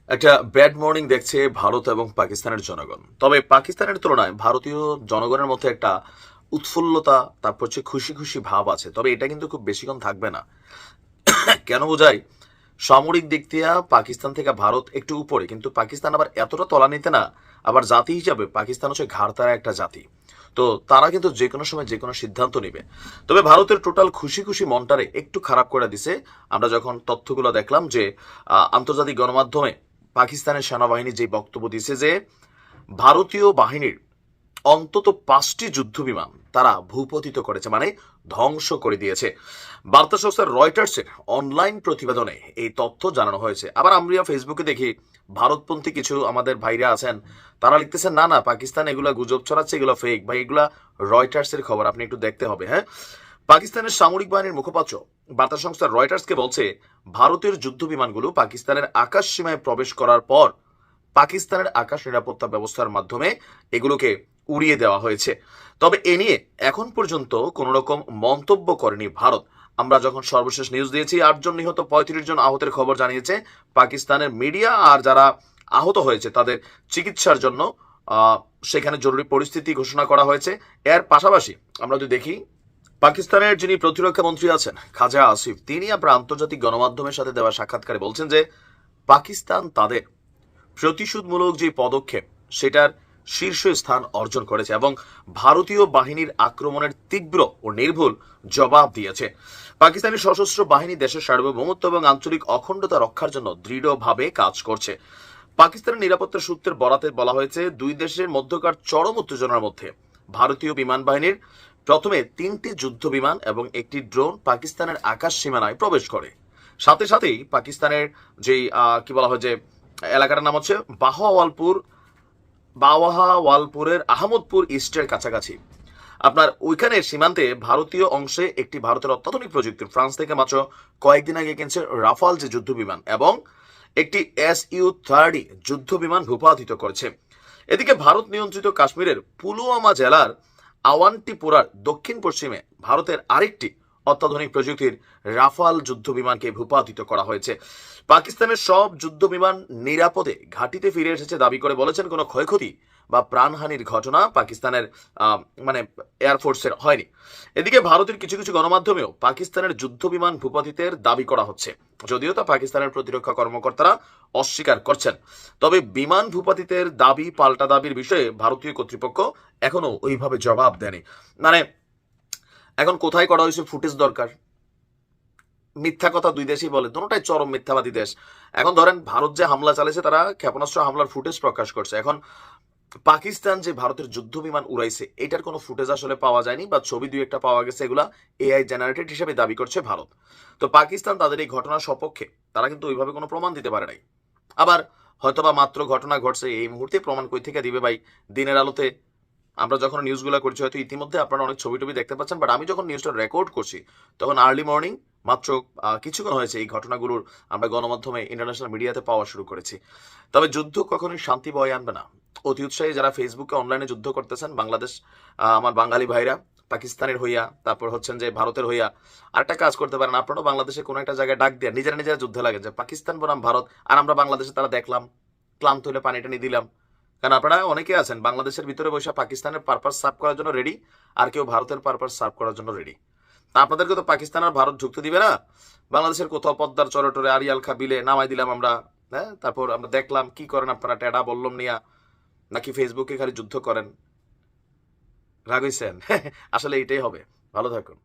একটা bad morning দেখছে ভারত এবং পাকিস্তানের জনগণ। তবে পাকিস্তানের তুলনায় ভারতীয় জনগণের মধ্যে একটা উৎফুল্লতা, তারপর হচ্ছে খুশি খুশি ভাব আছে। তবে এটা কিন্তু খুব বেশিক্ষণ থাকবে না। কেন বোঝাই? সামরিক দিক দিয়ে পাকিস্তান থেকে ভারত একটু উপরে, কিন্তু পাকিস্তান আবার এতটা তলানিতে না। আবার জাতি হিসাবে পাকিস্তান হচ্ছে ঘাড়তারা একটা জাতি। তো তারা কিন্তু যে কোনো সময় যে কোনো সিদ্ধান্ত নিবে। তবে ভারতের টোটাল খুশি খুশি মনটারে একটু খারাপ করে দিছে আমরা যখন তথ্যগুলো দেখলাম যে আন্তর্জাতিক গণমাধ্যমে পাকিস্তানের সেনাবাহিনী যে বক্তব্য দিছে যে ভারতীয় বাহিনীর অন্তত 5টি যুদ্ধ বিমান তারা ভূপতিত করেছে, মানে ধ্বংস করে দিয়েছে। বার্তা সংস্থা রয়টার্সের অনলাইন প্রতিবেদনে এই তথ্য জানানো হয়েছে। আবার আমরা ফেসবুকে দেখি ভারতপন্থী কিছু আমাদের ভাইরা আছেন, তারা লিখতেছেন না না পাকিস্তান এগুলা গুজব ছড়াচ্ছে, এগুলো ফেক ভাই, এগুলা রয়টার্সের খবর, আপনি একটু দেখতে হবে। হ্যাঁ, পাকিস্তানের সামরিক বাহিনীর মুখপাত্র বার্তা সংস্থা রয়টার্সকে বলছে ভারতের যুদ্ধ বিমানগুলো পাকিস্তানের আকাশ সীমায় প্রবেশ করার পর পাকিস্তানের আকাশ নিরাপত্তা ব্যবস্থার মাধ্যমে এগুলোকে উড়িয়ে দেওয়া হয়েছে। তবে এ নিয়ে এখন পর্যন্ত কোনো রকম মন্তব্য করেনি ভারত। আমরা যখন সর্বশেষ নিউজ দিয়েছি 8 জন নিহত 35 জন আহতের খবর জানিয়েছে পাকিস্তানের মিডিয়া। আর যারা আহত হয়েছে তাদের চিকিৎসার জন্য সেখানে জরুরি পরিস্থিতি ঘোষণা করা হয়েছে। এর পাশাপাশি আমরা যদি দেখি পাকিস্তানের যিনি প্রতিরক্ষা মন্ত্রী আছেন খাজা আসিফ, তিনি আপনার আন্তর্জাতিক গণমাধ্যমের সাথে দেওয়া সাক্ষাৎকারে বলছেন যে পাকিস্তান তাদের প্রতিশোধমূলক যে পদক্ষেপ সেটার শীর্ষ স্থান অর্জন করেছে এবং ভারতীয় বাহিনীর আক্রমণের তীব্র ও নির্ভুল জবাব দিয়েছে। পাকিস্তানি সশস্ত্র বাহিনী দেশের সার্বভৌমত্ব এবং আঞ্চলিক অখণ্ডতা রক্ষার জন্য দৃঢ়ভাবে কাজ করছে। পাকিস্তানের নিরাপত্তা সূত্রের বরাতে বলা হয়েছে দুই দেশের মধ্যকার চরম উত্তেজনার মধ্যে ভারতীয় বিমান বাহিনীর প্রথমে 3টি যুদ্ধ বিমান এবং একটি ড্রোন পাকিস্তানের আকাশ সীমানায় প্রবেশ করে। সাথে সাথেই পাকিস্তানের যেই কি বলা হয় যে এলাকাটার নাম হচ্ছে বাওয়াহাওয়ালপুরের আহমদপুর ইস্টের কাছাকাছি আপনার ওইখানে সীমান্তে ভারতীয় অংশে একটি ভারতের অত্যাধুনিক প্রযুক্তির ফ্রান্স থেকে মাত্র কয়েকদিন আগে কিনছে রাফাল যে যুদ্ধ বিমান এবং একটি SU-30 যুদ্ধ বিমান ভূপাতিত করেছে। এদিকে ভারত নিয়ন্ত্রিত কাশ্মীরের পুলওয়ামা জেলার আওয়ান্তিপুরার দক্ষিণ পশ্চিমে ভারতের আরেকটি অত্যাধুনিক প্রযুক্তির রাফাল যুদ্ধ বিমানকে ভূপাতিত করা হয়েছে। পাকিস্তানের সব যুদ্ধ বিমান নিরাপদে ঘাঁটিতে ফিরে এসেছে দাবি করে বলেছেন কোনো ক্ষয়ক্ষতি বা প্রাণহানির ঘটনা পাকিস্তানের মানে এয়ারফোর্সের হয়নি। এদিকে ভারতের কিছু কিছু গণমাধ্যমেও পাকিস্তানের যুদ্ধ বিমান ভূপাতিতের দাবি করা হচ্ছে, যদিও তা পাকিস্তানের প্রতিরক্ষা কর্মকর্তারা অস্বীকার করছেন। তবে বিমান ভূপাতিতের দাবি পাল্টা দাবির বিষয়ে ভারতীয় কর্তৃপক্ষ এখনো ওইভাবে জবাব দেয়নি। মানে এখন কোথায় করা হয়েছে ফুটেজ দরকার। মিথ্যা কথা দুই দেশই বলে, দুটোটাই চরম মিথ্যাবাদী দেশ। এখন ধরেন ভারত যে হামলা চালিয়েছে, তারা ক্ষেপণাস্ত্র হামলার ফুটেজ প্রকাশ করছে। এখন পাকিস্তান যে ভারতের যুদ্ধ বিমান উড়াইছে এটার কোনো ফুটেজ আসলে পাওয়া যায়নি, বা ছবি দুই একটা পাওয়া গেছে, এগুলা AI জেনারেটেড হিসেবে দাবি করছে ভারত। তো পাকিস্তান তাদের এই ঘটনার সপক্ষে, তারা কিন্তু ওইভাবে কোনো প্রমাণ দিতে পারে নাই। আবার হয়তোবা মাত্র ঘটনা ঘটছে, এই মুহূর্তে প্রমাণ কই থেকে দিবে ভাই? দিনের আলোতে আমরা যখন নিউজগুলো করছি হয়তো ইতিমধ্যে আপনারা অনেক ছবি টবি দেখতে পাচ্ছেন, বাট আমি যখন নিউজটা রেকর্ড করছি তখন আর্লি মর্নিং মাত্র কিছুক্ষণ হয়েছে এই ঘটনাগুলোর আমরা গণমাধ্যমে ইন্টারন্যাশনাল মিডিয়াতে পাওয়া শুরু করেছি। তবে যুদ্ধ কখনোই শান্তি বয়ে আনবে না। অতি উৎসাহী যারা ফেসবুকে অনলাইনে যুদ্ধ করতেছেন বাংলাদেশ, আমার বাঙালি ভাইরা পাকিস্তানের হইয়া, তারপর হচ্ছেন যে ভারতের হইয়া আরেকটা কাজ করতে পারেন, আপনারাও বাংলাদেশে কোনো একটা জায়গায় ডাক দিয়ে নিজেরা নিজেরা যুদ্ধে লাগে যে পাকিস্তান বনাম ভারত, আর আমরা বাংলাদেশে তারা দেখলাম, ক্লান্ত হলে পানি টানি দিলাম। কারণ আপনারা অনেকে আছেন বাংলাদেশের ভিতরে বসে পাকিস্তানের পারপাস সার্ভ করার জন্য রেডি, আর কেউ ভারতের পারপাস সার্ভ করার জন্য রেডি। তা আপনাদেরকে তো পাকিস্তান আর ভারত ঢুকতে দিবে না। বাংলাদেশের কোথাও পদ্মার চরে আরিয়াল খা বিলে নামাই দিলাম আমরা। হ্যাঁ, তারপর আমরা দেখলাম কি করেন আপনারা, টেডা বললাম নিয়া, নাকি ফেসবুকে খালি যুদ্ধ করেন। রাগ হইছেন? আসলে এটাই হবে। ভালো থাকুন।